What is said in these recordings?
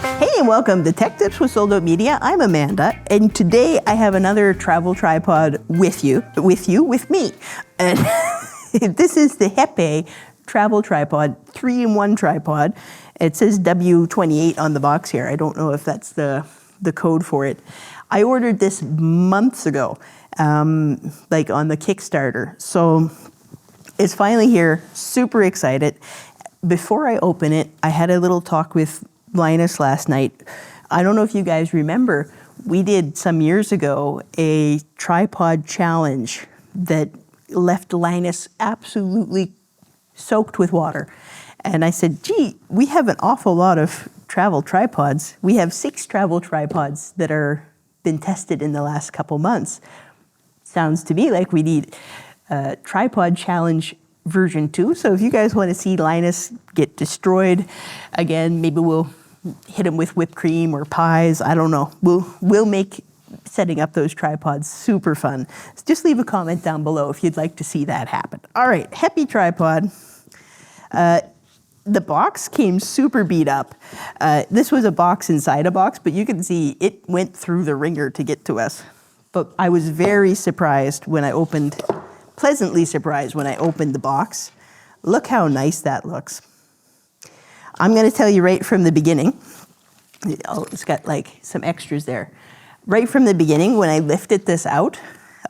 Hey, and welcome to Tech Tips with Sold Out Media. I'm Amanda, and today I have another travel tripod with me. And this is the Hepe travel tripod, 3-in-1 tripod. It says W28 on the box here. I don't know if that's the code for it. I ordered this months ago, like on the Kickstarter. So it's finally here, super excited. Before I open it, I had a little talk with Linus last night. I don't know if you guys remember, we did some years ago a tripod challenge that left Linus absolutely soaked with water. And I said, gee, we have an awful lot of travel tripods. We have 6 travel tripods that are been tested in the last couple months. Sounds to me like we need a tripod challenge version 2. So if you guys want to see Linus get destroyed again, maybe we'll hit him with whipped cream or pies. I don't know. We'll make setting up those tripods super fun. Just leave a comment down below if you'd like to see that happen. All right, Hepe tripod. The box came super beat up. This was a box inside a box, but you can see it went through the ringer to get to us. But I was very surprised when I opened, pleasantly surprised when I opened the box. Look how nice that looks. I'm going to tell you right from the beginning. Oh, it's got like some extras there. Right from the beginning, when I lifted this out,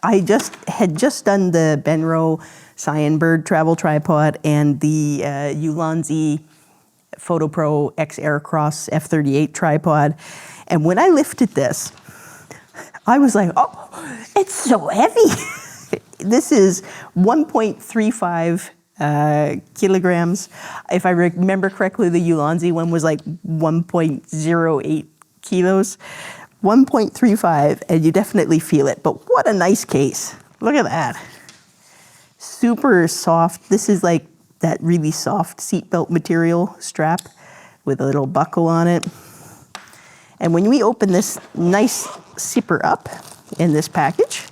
I had just done the Benro Cyanbird travel tripod and the Ulanzi Photo Pro X Aircross F38 tripod. And when I lifted this, I was like, oh, it's so heavy. This is 1.35 kilograms. If I remember correctly, the Ulanzi one was like 1.08 kilos. 1.35, and you definitely feel it. But what a nice case. Look at that. Super soft. This is like that really soft seatbelt material strap with a little buckle on it. And when we open this nice zipper up in this package,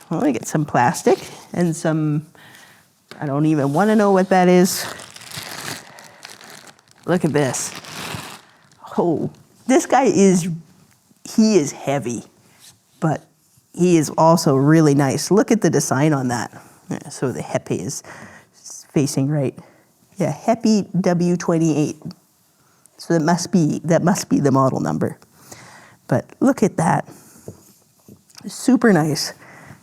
well, we get some plastic and some, I don't even want to know what that is. Look at this. Oh, this guy he is heavy, but he is also really nice. Look at the design on that. Yeah, so the Hepe is facing right. Yeah, Hepe W28. So that must be the model number. But look at that. Super nice.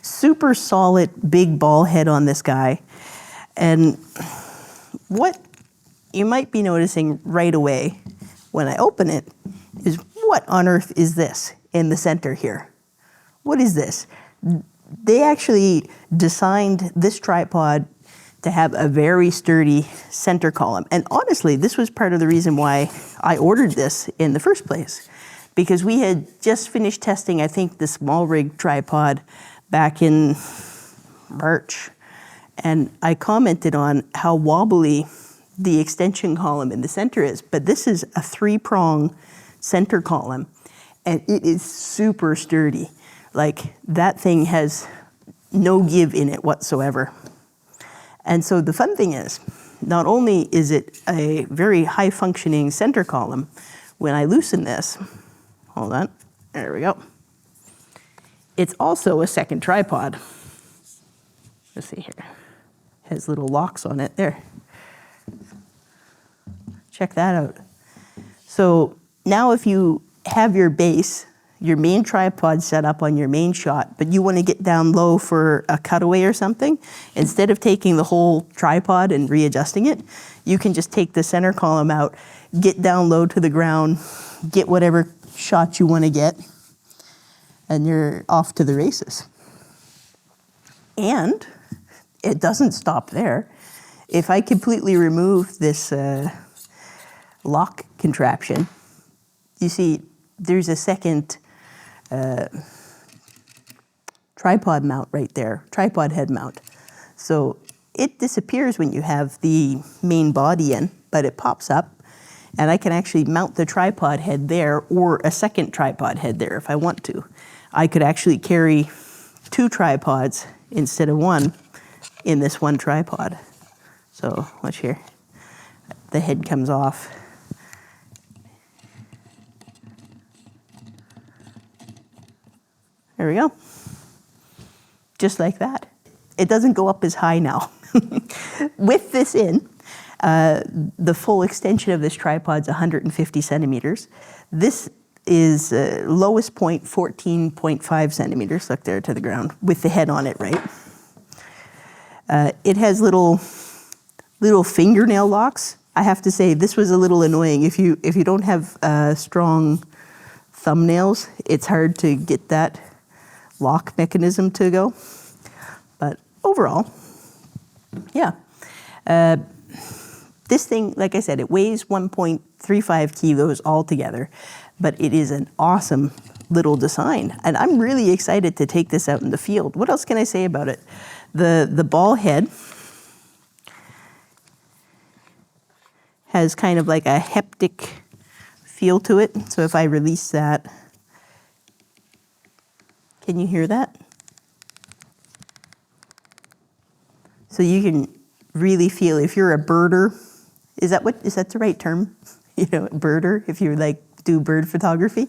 Super solid big ball head on this guy. And what you might be noticing right away when I open it is, what on earth is this in the center here? What is this? They actually designed this tripod to have a very sturdy center column. And honestly, this was part of the reason why I ordered this in the first place, because we had just finished testing, I think, the small rig tripod back in March. And I commented on how wobbly the extension column in the center is. But this is a 3-prong center column, and it is super sturdy. Like, that thing has no give in it whatsoever. And so the fun thing is, not only is it a very high-functioning center column, when I loosen this, hold on, there we go, it's also a second tripod. Let's see here. Has little locks on it there. Check that out. So now if you have your base, your main tripod set up on your main shot, but you want to get down low for a cutaway or something, instead of taking the whole tripod and readjusting it, you can just take the center column out, get down low to the ground, get whatever shot you want to get, and you're off to the races. And it doesn't stop there. If I completely remove this lock contraption, you see there's a second tripod mount right there, tripod head mount. So it disappears when you have the main body in, but it pops up, and I can actually mount the tripod head there or a second tripod head there if I want to. I could actually carry 2 tripods instead of 1 in this one tripod. So watch here. The head comes off. There we go. Just like that. It doesn't go up as high now. With this in, the full extension of this tripod is 150 centimeters. This is lowest point 14.5 centimeters. Look there to the ground with the head on it, right? It has little fingernail locks. I have to say this was a little annoying. If you don't have strong thumbnails, it's hard to get that lock mechanism to go. But overall, yeah. This thing, like I said, it weighs 1.35 kilos altogether, but it is an awesome little design. And I'm really excited to take this out in the field. What else can I say about it? The ball head has kind of like a heptic feel to it. So if I release that, can you hear that? So you can really feel, if you're a birder, is that the right term? You know, birder, if you like do bird photography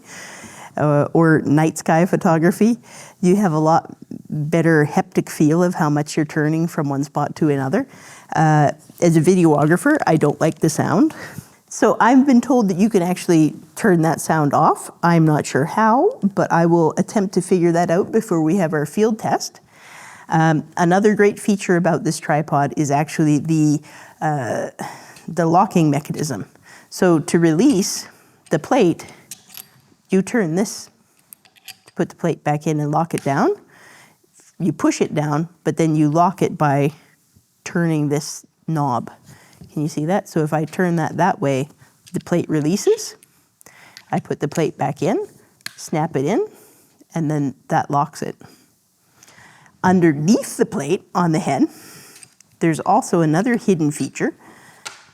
or night sky photography, you have a lot better heptic feel of how much you're turning from one spot to another. As a videographer, I don't like the sound. So I've been told that you can actually turn that sound off. I'm not sure how, but I will attempt to figure that out before we have our field test. Another great feature about this tripod is actually the locking mechanism. So to release the plate, you turn this to put the plate back in and lock it down. You push it down, but then you lock it by turning this knob. Can you see that? So if I turn that way, the plate releases. I put the plate back in, snap it in, and then that locks it. Underneath the plate on the head, there's also another hidden feature.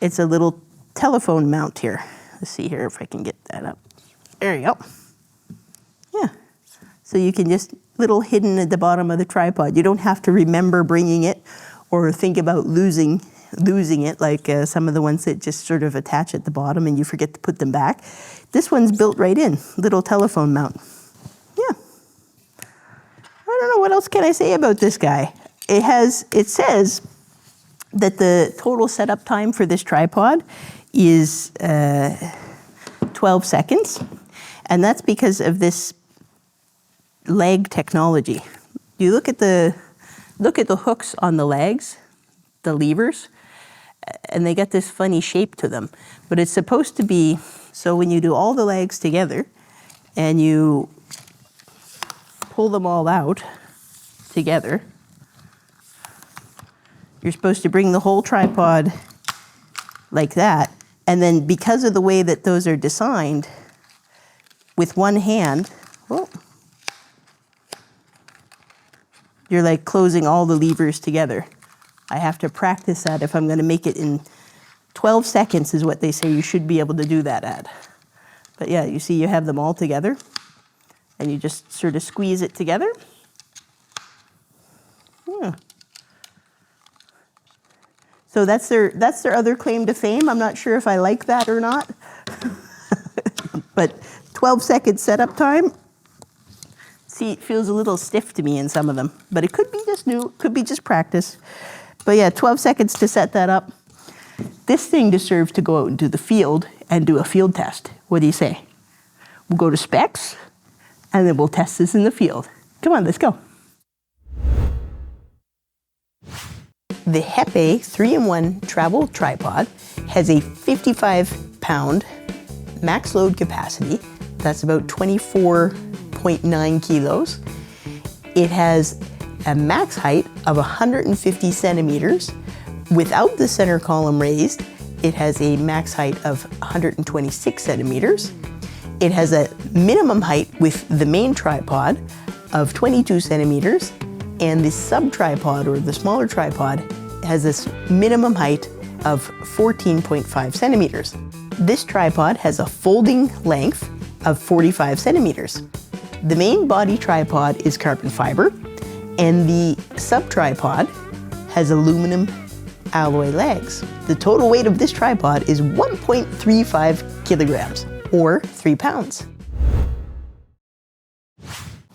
It's a little telephone mount here. Let's see here if I can get that up. There you go. Yeah. So you can just, little hidden at the bottom of the tripod. You don't have to remember bringing it or think about losing it like some of the ones that just sort of attach at the bottom and you forget to put them back. This one's built right in, little telephone mount. Yeah. I don't know, what else can I say about this guy? It says that the total setup time for this tripod is 12 seconds, and that's because of this leg technology. You look at the hooks on the legs, the levers, and they get this funny shape to them. But it's supposed to be, so when you do all the legs together and you pull them all out together, you're supposed to bring the whole tripod like that. And then because of the way that those are designed, with one hand, you're like closing all the levers together. I have to practice that if I'm going to make it in 12 seconds is what they say you should be able to do that at. But yeah, you see you have them all together and you just sort of squeeze it together. Yeah. So that's their other claim to fame. I'm not sure if I like that or not. But 12 second setup time. See, it feels a little stiff to me in some of them, but it could be just new, could be just practice. But yeah, 12 seconds to set that up. This thing deserves to go out into the field and do a field test. What do you say? We'll go to specs, and then we'll test this in the field. Come on, let's go. The Hepe 3-in-1 travel tripod has a 55-pound max load capacity. That's about 24.9 kilos. It has a max height of 150 centimeters. Without the center column raised, it has a max height of 126 centimeters. It has a minimum height with the main tripod of 22 centimeters, and the sub-tripod, or the smaller tripod, has this minimum height of 14.5 centimeters. This tripod has a folding length of 45 centimeters. The main body tripod is carbon fiber, and the sub-tripod has aluminum alloy legs. The total weight of this tripod is 1.35 kilograms, or 3 pounds.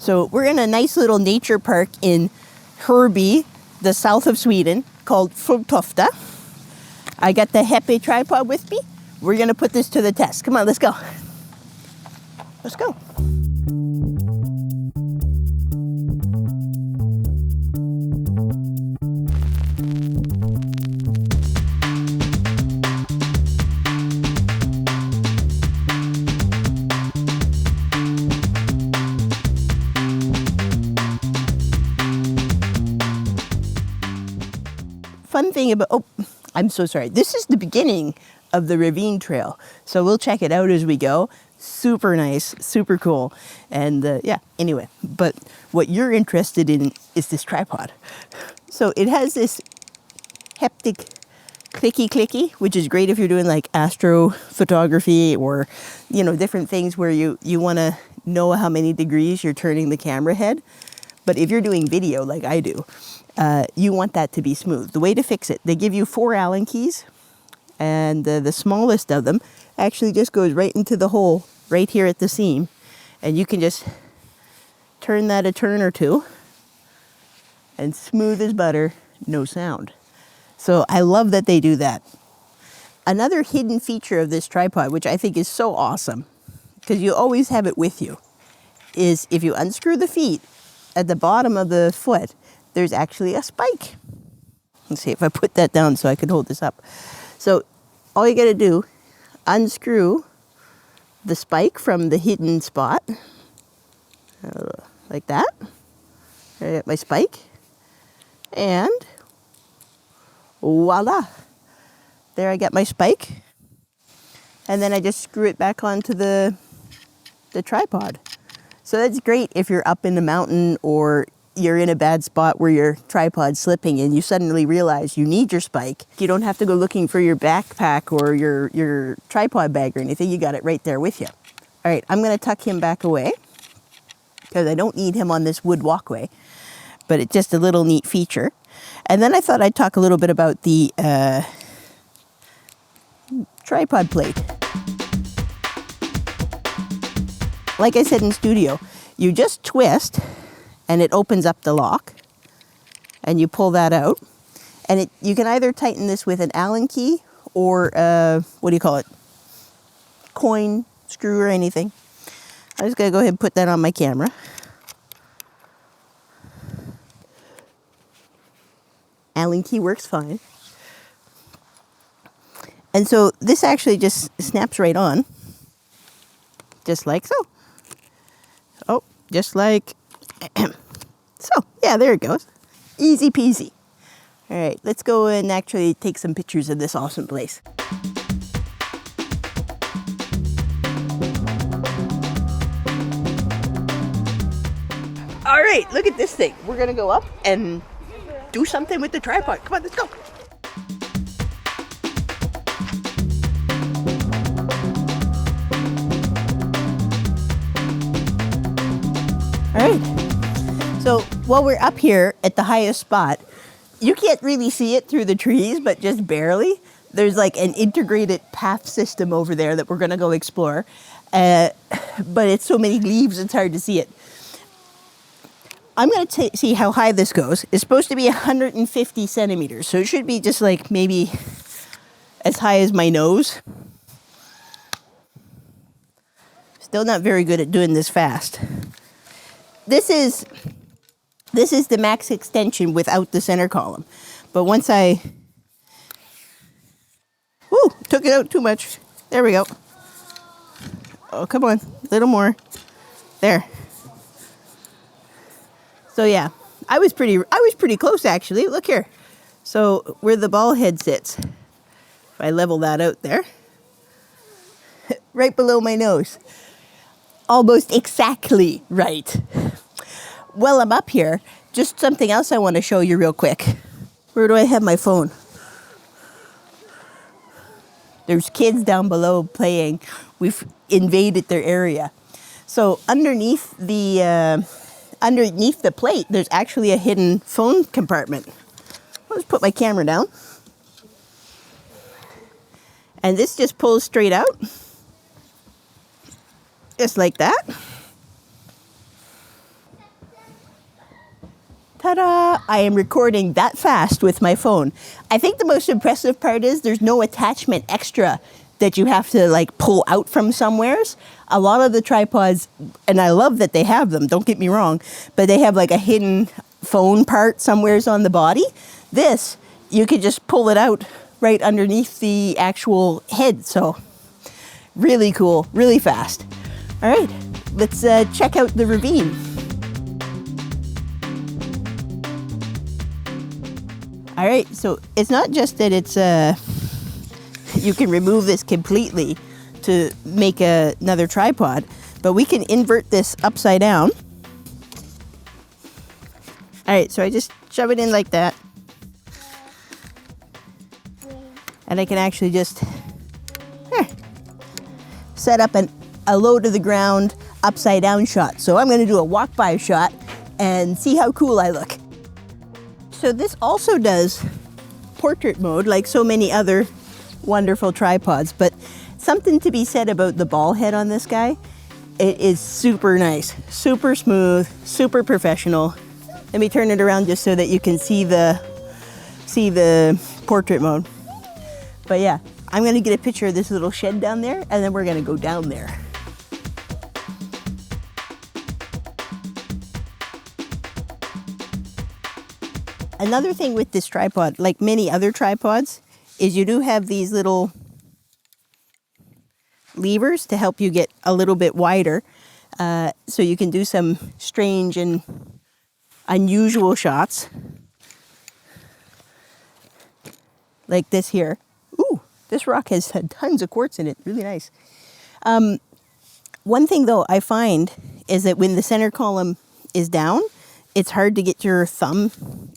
So we're in a nice little nature park in Hepe, the south of Sweden, called Fulltofta. I got the Hepe tripod with me. We're gonna put this to the test. Come on, let's go. Let's go. Fun thing about, oh, I'm so sorry. This is the beginning of the ravine trail. So we'll check it out as we go. Super nice, super cool. And yeah, anyway, but what you're interested in is this tripod. So it has this haptic clicky, which is great if you're doing like astrophotography or, you know, different things where you want to know how many degrees you're turning the camera head. But if you're doing video like I do, you want that to be smooth. The way to fix it, they give you 4 Allen keys, and the smallest of them actually just goes right into the hole right here at the seam, and you can just turn that a turn or two, and smooth as butter, no sound. So I love that they do that. Another hidden feature of this tripod, which I think is so awesome, because you always have it with you, is if you unscrew the feet, at the bottom of the foot, there's actually a spike. Let's see if I put that down so I can hold this up. So all you gotta do, unscrew the spike from the hidden spot, like that. There I got my spike, and voila, there I got my spike. And then I just screw it back onto the tripod. So that's great if you're up in the mountain or you're in a bad spot where your tripod's slipping and you suddenly realize you need your spike. You don't have to go looking for your backpack or your tripod bag or anything. You got it right there with you. All right, I'm gonna tuck him back away because I don't need him on this wood walkway, but it's just a little neat feature. And then I thought I'd talk a little bit about the tripod plate. Like I said in studio, you just twist and it opens up the lock and you pull that out. And you can either tighten this with an Allen key or what do you call it? Coin screw or anything. I'm just gonna go ahead and put that on my camera. Allen key works fine. And so this actually just snaps right on, just like so. Oh, just like so. Yeah, there it goes. Easy peasy. All right, let's go and actually take some pictures of this awesome place. All right, look at this thing. We're gonna go up and do something with the tripod. Come on, let's go. All right, so while we're up here at the highest spot, you can't really see it through the trees, but just barely. There's like an integrated path system over there that we're gonna go explore. But it's so many leaves, it's hard to see it. I'm gonna see how high this goes. It's supposed to be 150 centimeters, so it should be just like maybe as high as my nose. Still not very good at doing this fast. This is the max extension without the center column. But once I, took it out too much. There we go. Oh, come on, a little more. There. So yeah, I was pretty close actually. Look here. So where the ball head sits, if I level that out there, right below my nose. Almost exactly right. Well, I'm up here. Just something else I want to show you real quick. Where do I have my phone? There's kids down below playing. We've invaded their area. So underneath the plate, there's actually a hidden phone compartment. I'll just put my camera down. And this just pulls straight out. Just like that. Ta-da! I am recording that fast with my phone. I think the most impressive part is there's no attachment extra that you have to like pull out from somewheres. A lot of the tripods, and I love that they have them, don't get me wrong, but they have like a hidden phone part somewheres on the body. This, you could just pull it out right underneath the actual head. So really cool, really fast. All right, let's check out the ravine. All right, so it's not just that it's you can remove this completely to make another tripod, but we can invert this upside down. All right, so I just shove it in like that. And I can actually just set up a low to the ground upside down shot. So I'm gonna do a walk by shot and see how cool I look. So this also does portrait mode like so many other wonderful tripods, but something to be said about the ball head on this guy. It is super nice, super smooth, super professional. Let me turn it around just so that you can see the portrait mode. But yeah, I'm gonna get a picture of this little shed down there and then we're gonna go down there. Another thing with this tripod, like many other tripods, is you do have these little levers to help you get a little bit wider, so you can do some strange and unusual shots. Like this here. Ooh, this rock has had tons of quartz in it, really nice. One thing though I find is that when the center column is down, it's hard to get your thumb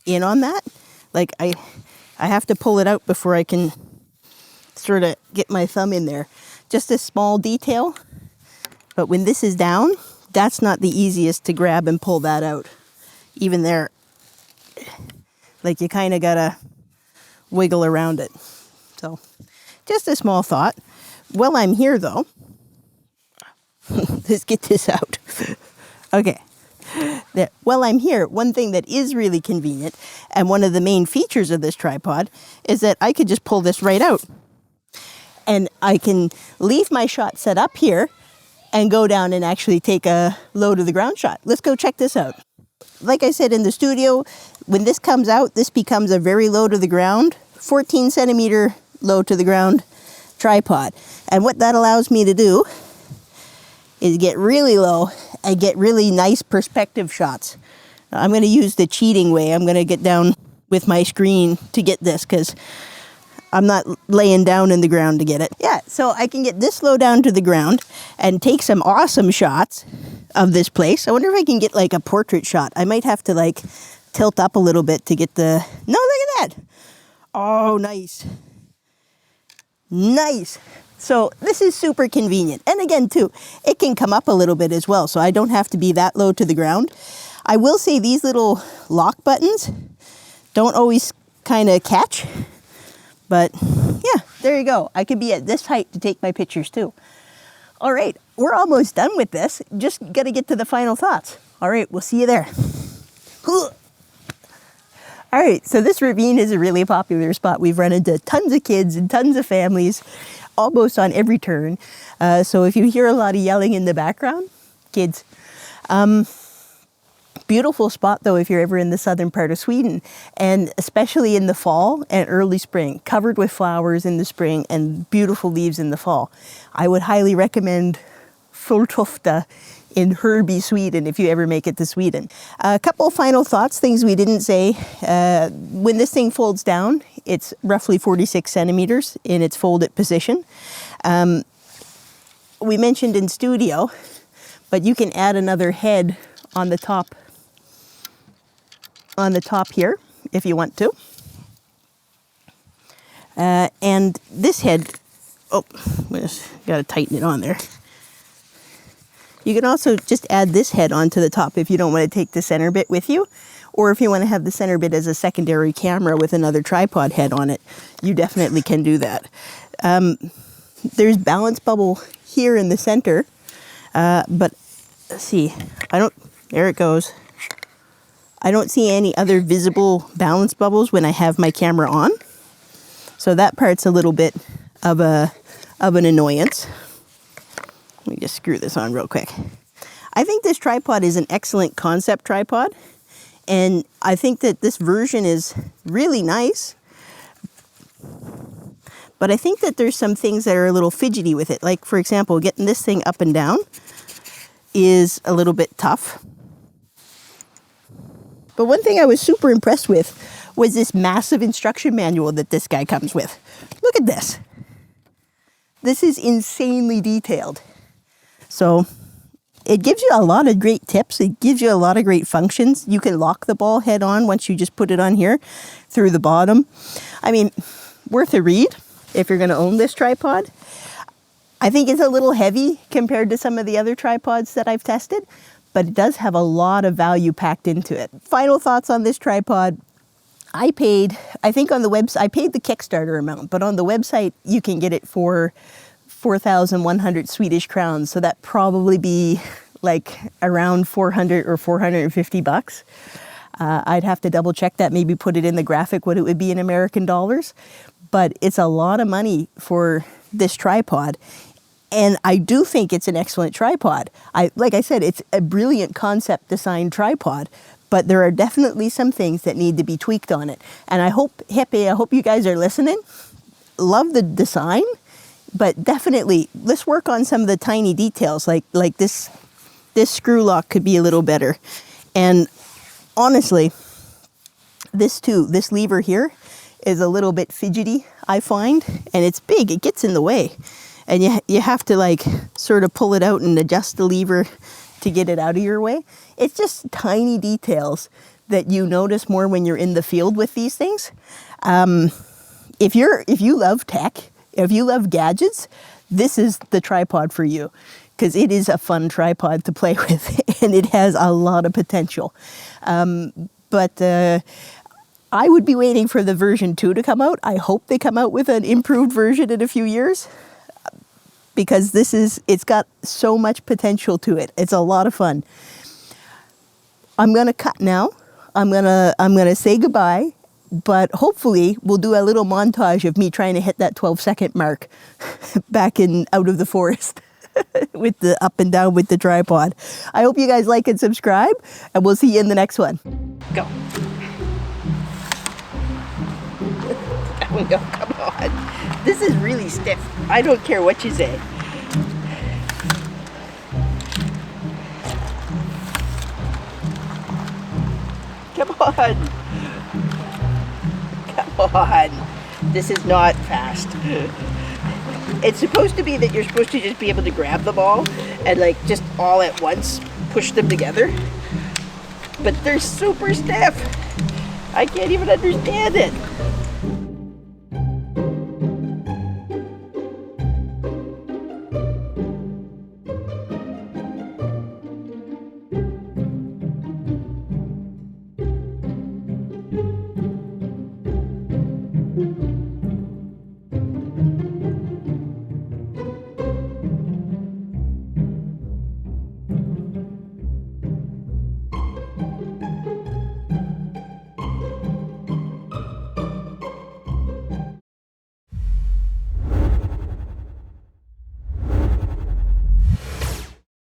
in on that. Like I have to pull it out before I can sort of get my thumb in there. Just a small detail, but when this is down, that's not the easiest to grab and pull that out. Even there, like you kind of gotta wiggle around it. So just a small thought. While I'm here though, let's get this out. Okay. There. While I'm here, one thing that is really convenient, and one of the main features of this tripod, is that I could just pull this right out. And I can leave my shot set up here and go down and actually take a low to the ground shot. Let's go check this out. Like I said in the studio, when this comes out, this becomes a very low to the ground, 14 centimeter low to the ground tripod. And what that allows me to do is get really low and get really nice perspective shots. I'm going to use the cheating way. I'm going to get down with my screen to get this because I'm not laying down in the ground to get it. Yeah, so I can get this low down to the ground and take some awesome shots of this place. I wonder if I can get like a portrait shot. I might have to like tilt up a little bit to get the... No, look at that. Oh, nice. Nice. So this is super convenient. And again, too, it can come up a little bit as well, so I don't have to be that low to the ground. I will say these little lock buttons don't always kind of catch, but yeah, there you go. I could be at this height to take my pictures too. All right, we're almost done with this. Just got to get to the final thoughts. All right, we'll see you there. All right, so this ravine is a really popular spot. We've run into tons of kids and tons of families almost on every turn. So if you hear a lot of yelling in the background, kids. Beautiful spot though if you're ever in the southern part of Sweden, and especially in the fall and early spring, covered with flowers in the spring and beautiful leaves in the fall. I would highly recommend Fulltofta in Hepe, Sweden, if you ever make it to Sweden. A couple final thoughts, things we didn't say. When this thing folds down, it's roughly 46 centimeters in its folded position. We mentioned in studio, but you can add another head on the top here if you want to. And this head, oh, we just got to tighten it on there. You can also just add this head onto the top if you don't want to take the center bit with you, or if you want to have the center bit as a secondary camera with another tripod head on it, you definitely can do that. There's balance bubble here in the center, but let's see, there it goes. I don't see any other visible balance bubbles when I have my camera on. So that part's a little bit of an annoyance. Let me just screw this on real quick. I think this tripod is an excellent concept tripod, and I think that this version is really nice. But I think that there's some things that are a little fidgety with it. Like, for example, getting this thing up and down is a little bit tough. But one thing I was super impressed with was this massive instruction manual that this guy comes with. Look at this. This is insanely detailed. So it gives you a lot of great tips. It gives you a lot of great functions. You can lock the ball head on once you just put it on here through the bottom. I mean, worth a read if you're going to own this tripod. I think it's a little heavy compared to some of the other tripods that I've tested, but it does have a lot of value packed into it. Final thoughts on this tripod. I think on the website, I paid the Kickstarter amount, but on the website, you can get it for 4,100 Swedish crowns. So that probably be like around 400 or 450 bucks. I'd have to double check that, maybe put it in the graphic what it would be in American dollars. But it's a lot of money for this tripod. And I do think it's an excellent tripod. Like I said, it's a brilliant concept design tripod, but there are definitely some things that need to be tweaked on it. And I hope, Hepe, I hope you guys are listening. Love the design, but definitely let's work on some of the tiny details, like this screw lock could be a little better. And honestly, this lever here is a little bit fidgety, I find, and it's big, it gets in the way. And you have to like sort of pull it out and adjust the lever to get it out of your way. It's just tiny details that you notice more when you're in the field with these things. If you love tech, if you love gadgets, this is the tripod for you, because it is a fun tripod to play with and it has a lot of potential. But I would be waiting for the version 2 to come out. I hope they come out with an improved version in a few years, because it's got so much potential to it. It's a lot of fun. I'm gonna cut now. I'm gonna say goodbye, but hopefully we'll do a little montage of me trying to hit that 12-second mark back out of the forest with the up and down with the tripod. I hope you guys like and subscribe, and we'll see you in the next one. Go. Go, come on. This is really stiff. I don't care what you say. Come on. Come on. This is not fast. It's supposed to be that you're supposed to just be able to grab the ball and like just all at once push them together. But they're super stiff. I can't even understand it.